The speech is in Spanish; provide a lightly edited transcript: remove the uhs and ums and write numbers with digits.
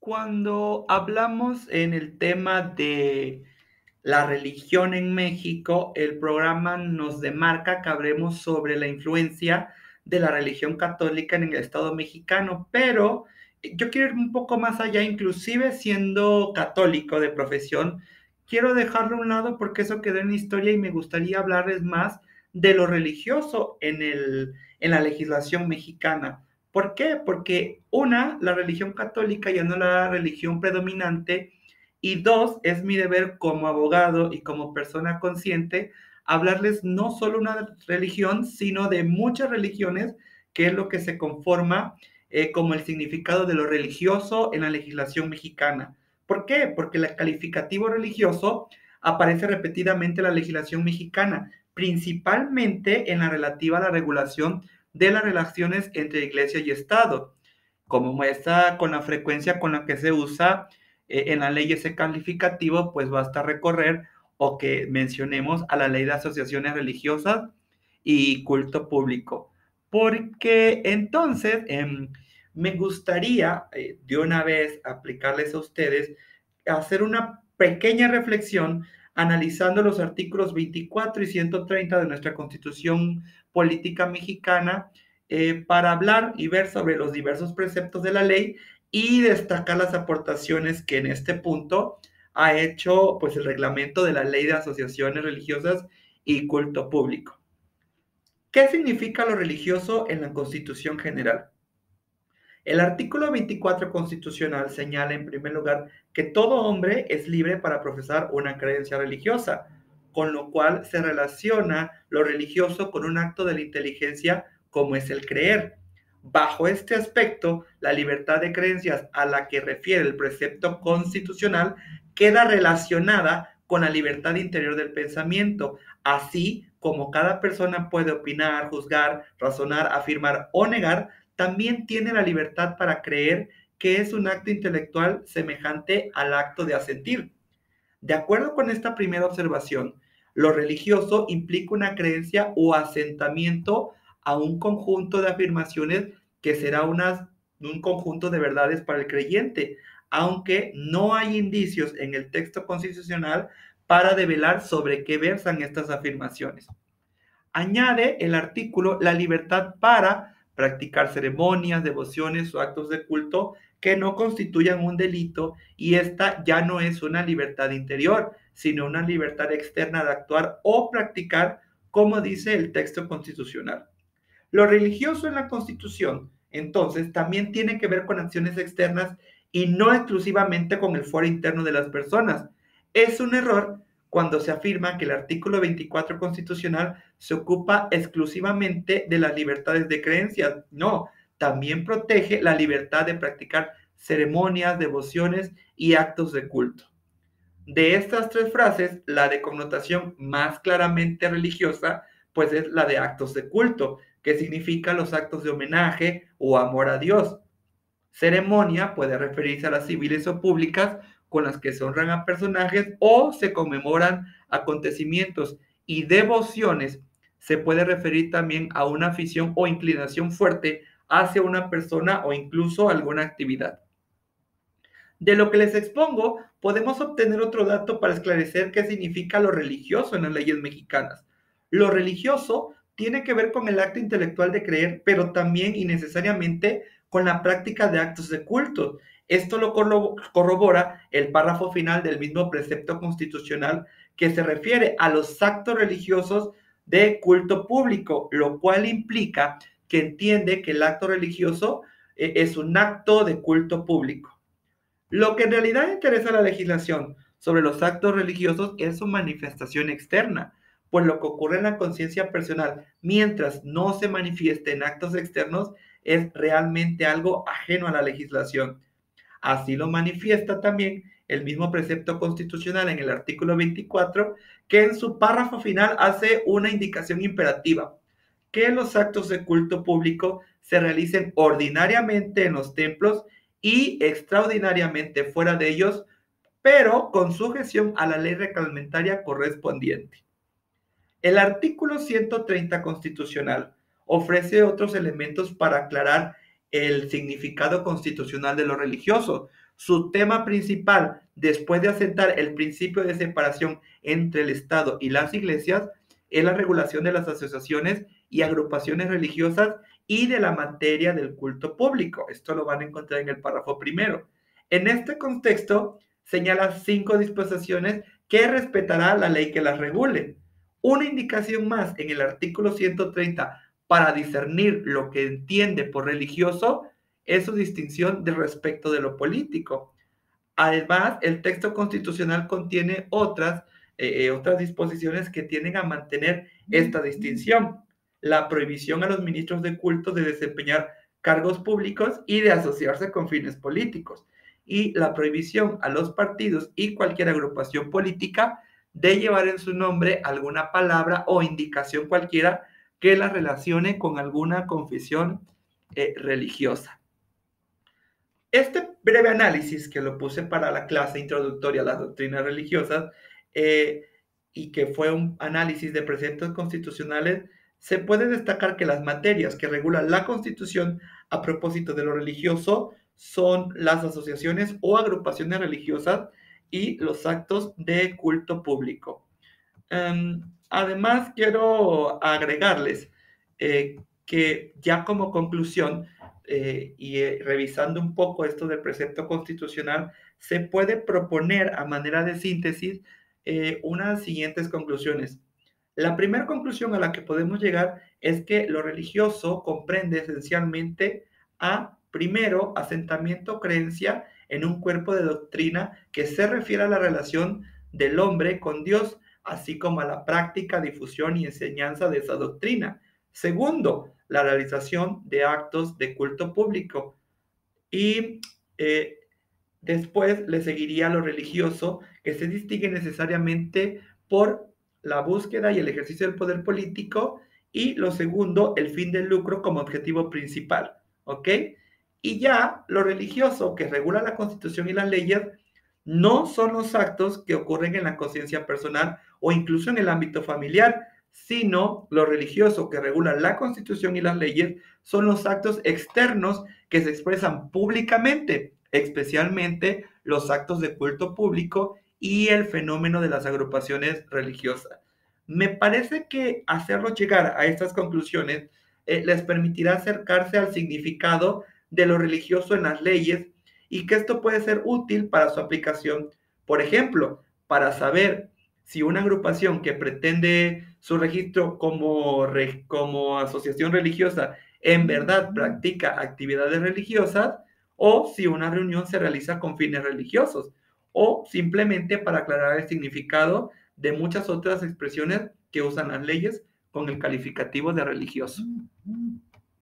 Cuando hablamos en el tema de la religión en México, el programa nos demarca que hablemos sobre la influencia de la religión católica en el Estado mexicano, pero yo quiero ir un poco más allá, inclusive siendo católico de profesión, quiero dejarlo a un lado porque eso quedó en la historia y me gustaría hablarles más de lo religioso en la legislación mexicana. ¿Por qué? Porque una, la religión católica ya no es la religión predominante, y dos, es mi deber como abogado y como persona consciente hablarles no solo una religión, sino de muchas religiones, que es lo que se conforma como el significado de lo religioso en la legislación mexicana. ¿Por qué? Porque el calificativo religioso aparece repetidamente en la legislación mexicana, principalmente en la relativa a la regulación de las relaciones entre iglesia y Estado, como muestra con la frecuencia con la que se usa en la ley ese calificativo, pues basta recorrer o que mencionemos a la ley de asociaciones religiosas y culto público. Porque entonces me gustaría de una vez aplicarles a ustedes, hacer una pequeña reflexión analizando los artículos 24 y 130 de nuestra Constitución Política Mexicana, para hablar y ver sobre los diversos preceptos de la ley y destacar las aportaciones que en este punto ha hecho pues el reglamento de la ley de asociaciones religiosas y culto público. ¿Qué significa lo religioso en la Constitución General? El artículo 24 constitucional señala en primer lugar que todo hombre es libre para profesar una creencia religiosa, con lo cual se relaciona lo religioso con un acto de la inteligencia como es el creer. Bajo este aspecto, la libertad de creencias a la que refiere el precepto constitucional queda relacionada con la libertad interior del pensamiento, así como cada persona puede opinar, juzgar, razonar, afirmar o negar, también tiene la libertad para creer que es un acto intelectual semejante al acto de asentir. De acuerdo con esta primera observación, lo religioso implica una creencia o asentamiento a un conjunto de afirmaciones que será un conjunto de verdades para el creyente, aunque no hay indicios en el texto constitucional para develar sobre qué versan estas afirmaciones. Añade el artículo la libertad para practicar ceremonias, devociones o actos de culto que no constituyan un delito, y esta ya no es una libertad interior, sino una libertad externa de actuar o practicar como dice el texto constitucional. Lo religioso en la Constitución, entonces, también tiene que ver con acciones externas y no exclusivamente con el foro interno de las personas. Es un error cuando se afirma que el artículo 24 constitucional se ocupa exclusivamente de las libertades de creencias. No, también protege la libertad de practicar ceremonias, devociones y actos de culto. De estas tres frases, la de connotación más claramente religiosa, pues es la de actos de culto, que significa los actos de homenaje o amor a Dios. Ceremonia puede referirse a las civiles o públicas con las que se honran a personajes o se conmemoran acontecimientos, y devociones se puede referir también a una afición o inclinación fuerte hacia una persona o incluso alguna actividad. De lo que les expongo, podemos obtener otro dato para esclarecer qué significa lo religioso en las leyes mexicanas. Lo religioso tiene que ver con el acto intelectual de creer, pero también y necesariamente con la práctica de actos de culto. Esto lo corrobora el párrafo final del mismo precepto constitucional, que se refiere a los actos religiosos de culto público, lo cual implica que entiende que el acto religioso es un acto de culto público. Lo que en realidad interesa a la legislación sobre los actos religiosos es su manifestación externa, pues lo que ocurre en la conciencia personal mientras no se manifieste en actos externos es realmente algo ajeno a la legislación. Así lo manifiesta también el mismo precepto constitucional en el artículo 24, que en su párrafo final hace una indicación imperativa: que los actos de culto público se realicen ordinariamente en los templos y extraordinariamente fuera de ellos, pero con sujeción a la ley reglamentaria correspondiente. El artículo 130 constitucional ofrece otros elementos para aclarar el significado constitucional de lo religioso. Su tema principal, después de asentar el principio de separación entre el Estado y las iglesias, es la regulación de las asociaciones y agrupaciones religiosas y de la materia del culto público. Esto lo van a encontrar en el párrafo primero. En este contexto, señala 5 disposiciones que respetará la ley que las regule. Una indicación más en el artículo 130 para discernir lo que entiende por religioso es su distinción de respecto de lo político. Además, el texto constitucional contiene otras disposiciones que tienden a mantener esta distinción. La prohibición a los ministros de culto de desempeñar cargos públicos y de asociarse con fines políticos. Y la prohibición a los partidos y cualquier agrupación política de llevar en su nombre alguna palabra o indicación cualquiera que la relacione con alguna confesión religiosa. Este breve análisis que lo puse para la clase introductoria a las doctrinas religiosas y que fue un análisis de preceptos constitucionales, se puede destacar que las materias que regulan la Constitución a propósito de lo religioso son las asociaciones o agrupaciones religiosas y los actos de culto público. Además, quiero agregarles que ya como conclusión revisando un poco esto del precepto constitucional, se puede proponer a manera de síntesis unas siguientes conclusiones. La primera conclusión a la que podemos llegar es que lo religioso comprende esencialmente a, primero, asentamiento o creencia en un cuerpo de doctrina que se refiere a la relación del hombre con Dios, así como a la práctica, difusión y enseñanza de esa doctrina. Segundo, la realización de actos de culto público. Y después le seguiría lo religioso, que se distingue necesariamente por la búsqueda y el ejercicio del poder político. Y lo segundo, el fin del lucro como objetivo principal. ¿Ok? Y ya lo religioso, que regula la Constitución y las leyes, no son los actos que ocurren en la conciencia personal o incluso en el ámbito familiar, sino lo religioso que regula la Constitución y las leyes son los actos externos que se expresan públicamente, especialmente los actos de culto público y el fenómeno de las agrupaciones religiosas. Me parece que hacerlo llegar a estas conclusiones les permitirá acercarse al significado de lo religioso en las leyes y que esto puede ser útil para su aplicación. Por ejemplo, para saber si una agrupación que pretende su registro como asociación religiosa en verdad practica actividades religiosas o si una reunión se realiza con fines religiosos o simplemente para aclarar el significado de muchas otras expresiones que usan las leyes con el calificativo de religioso.